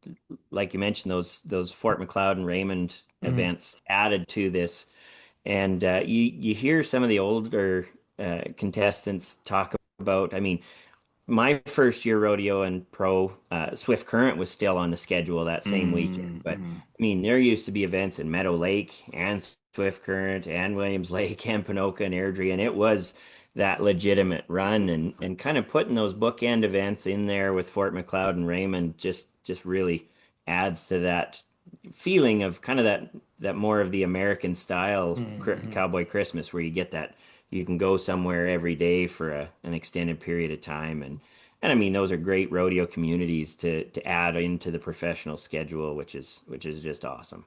like you mentioned, those Fort McLeod and Raymond Mm, events added to this. And you hear some of the older contestants talk about, I mean, my first year rodeo and pro Swift Current was still on the schedule that same weekend. mm, But mm. I mean, there used to be events in Meadow Lake and Swift Current and Williams Lake and Ponoka and Airdrie, and it was that legitimate run and kind of putting those bookend events in there with Fort McLeod and Raymond just really adds to that feeling of kind of that more of the American style Mm-hmm. Cowboy Christmas where you get that you can go somewhere every day for an extended period of time and I mean those are great rodeo communities to add into the professional schedule which is just awesome.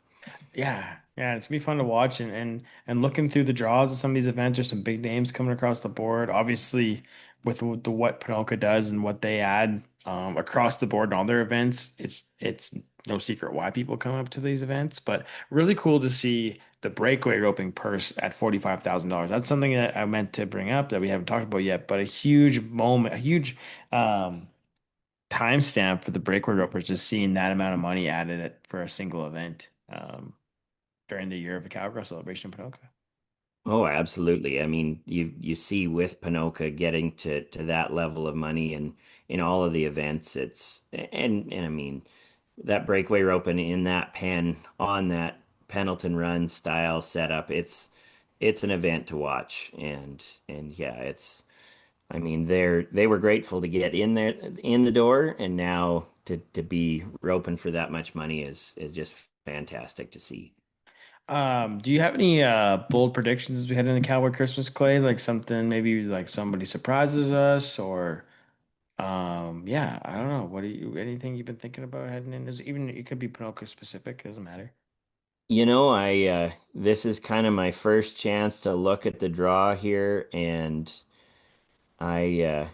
Yeah, it's gonna be fun to watch and looking through the draws of some of these events. There's some big names coming across the board. Obviously, with the what Pinocchio does and what they add across the board in all their events, it's no secret why people come up to these events. But really cool to see the breakaway roping purse at $45,000. That's something that I meant to bring up that we haven't talked about yet, but a huge moment, a huge um, timestamp for the breakaway ropers, just seeing that amount of money added for a single event. During the year of the Cowgirl celebration in Ponoka. Oh, absolutely. I mean, you see with Panoka getting to that level of money and in all of the events, it's and I mean that breakaway rope in that pen on that Pendleton Run style setup, it's an event to watch and yeah, it's I mean they were grateful to get in there in the door and now to be roping for that much money is just fantastic to see. Do you have any bold predictions as we head into Cowboy Christmas, Clay? Like something maybe like somebody surprises us or yeah, I don't know. What do you anything you've been thinking about heading in? Even it could be Ponoka specific, it doesn't matter. I this is kind of my first chance to look at the draw here and I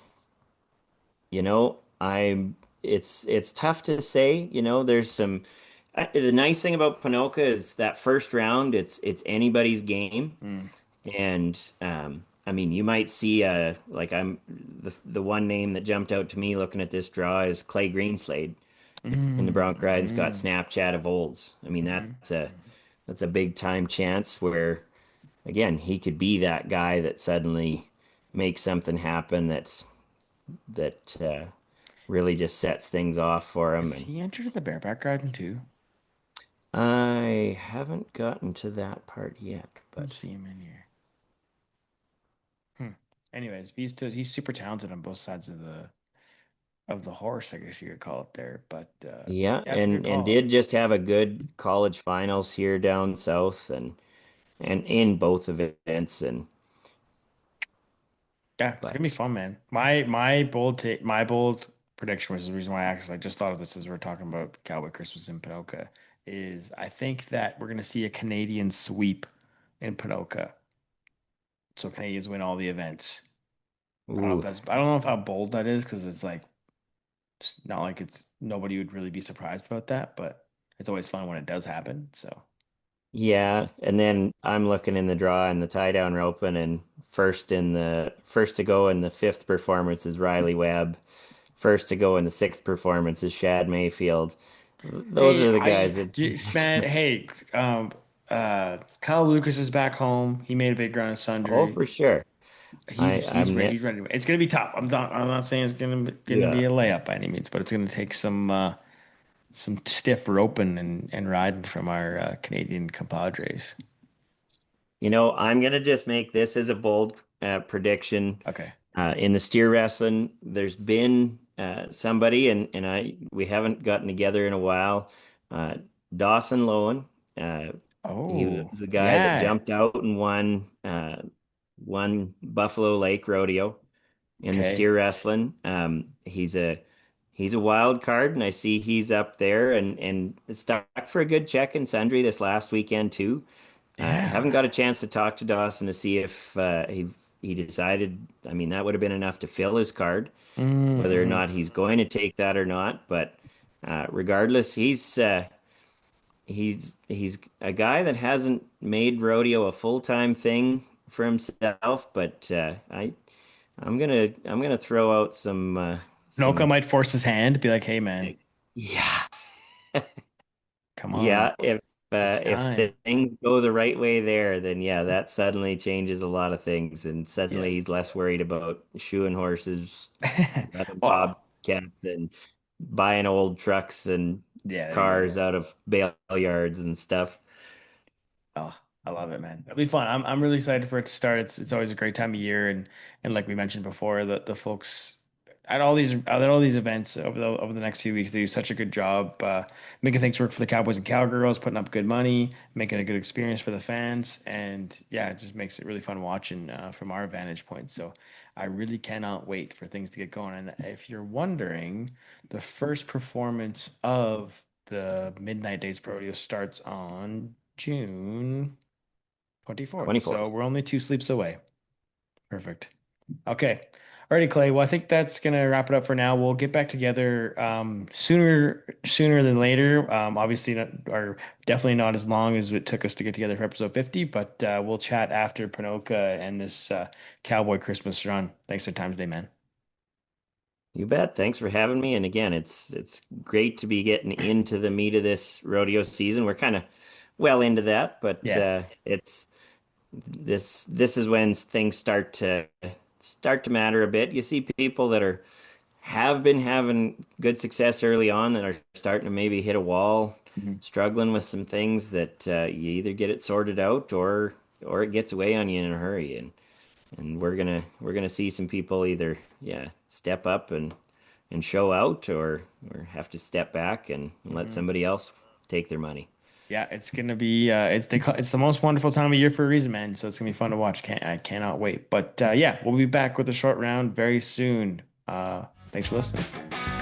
I'm it's tough to say, there's some the nice thing about Ponoka is that first round it's anybody's game Mm. and I mean you might see like I'm the one name that jumped out to me looking at this draw is Clay Greenslade in the Mm, Bronc Ride's got mm, Snapchat of olds. I mean mm. that's a big time chance where again, he could be that guy that suddenly makes something happen that really just sets things off for him. Is And he entered the bareback riding too? I haven't gotten to that part yet, I don't but see him in here. Hmm. Anyways, he's super talented on both sides of the horse, I guess you could call it there. But yeah, yeah, it's a good and call. did just have a good college finals here down south and in both events and Yeah, it's gonna be but fun, man. My bold prediction was the reason why I just thought of this as we are talking about Cowboy Christmas in Ponoka is I think that we're gonna see a Canadian sweep in Ponoka. So Canadians win all the events. ooh, I don't know if how bold that is because it's like it's not like it's nobody would really be surprised about that, but it's always fun when it does happen. So yeah, and then I'm looking in the draw and the tie down roping and first to go in the fifth performance is Riley Webb. first to go in the sixth performance is Shad Mayfield. Those Hey, are the guys that, man, hey, Kyle Lucas is back home. He made a big run in oh, Sundry. for sure. I'm He's ready. It's gonna be tough. I'm not saying it's gonna yeah. be a layup by any means, but it's gonna take some stiff roping and riding from our Canadian compadres. I'm gonna just make this as a bold prediction. Okay. In the steer wrestling, there's been somebody, and we haven't gotten together in a while. Uh, Dawson Lowen. He Oh, was the guy that yeah. jumped out and won Buffalo Lake Rodeo in the Okay. steer wrestling. He's a wild card, and I see he's up there and stuck for a good check in Sundry this last weekend too. I haven't Yeah. got a chance to talk to Dawson to see if he decided. I mean, that would have been enough to fill his card, whether or Mm-mm. not he's going to take that or not. But regardless, he's a guy that hasn't made rodeo a full-time thing for himself. But I'm gonna throw out Noka some might force his hand, be like, "Hey, man, yeah. come on, Yeah, if it's time." things go the right way there, then yeah, that suddenly changes a lot of things, and Yeah. suddenly he's less worried about shoeing horses, running Well, bobcats, and buying old trucks and yeah, there you cars go. out of bale yards and stuff. Oh, I love it, man. It'll be fun. I'm really excited for it to start. It's always a great time of year, and like we mentioned before, the folks at all these events over the next few weeks, they do such a good job making things work for the Cowboys and Cowgirls, putting up good money, making a good experience for the fans, and yeah, it just makes it really fun watching from our vantage point. So I really cannot wait for things to get going. And if you're wondering, the first performance of the Midnight Days Rodeo starts on June 24th. So 24th. we're only two sleeps away. Perfect. Okay. Alrighty, Clay. Well, I think that's gonna wrap it up for now. We'll get back together sooner than later. Obviously not, or definitely not as long as it took us to get together for episode 50, but we'll chat after Panoka and this Cowboy Christmas run. Thanks for your time today, man. You bet. Thanks for having me. And again, it's great to be getting into the meat of this rodeo season. We're kind of well into that, but Yeah. it's this is when things start to matter a bit. You see people that have been having good success early on that are starting to maybe hit a wall, Mhm. struggling with some things that you either get it sorted out or it gets away on you in a hurry. And we're gonna see some people either step up and show out or have to step back and let Mhm. somebody else take their money. Yeah, it's gonna be it's the most wonderful time of year for a reason, man. So it's gonna be fun to watch. I cannot wait. But yeah, we'll be back with a short round very soon. Thanks for listening.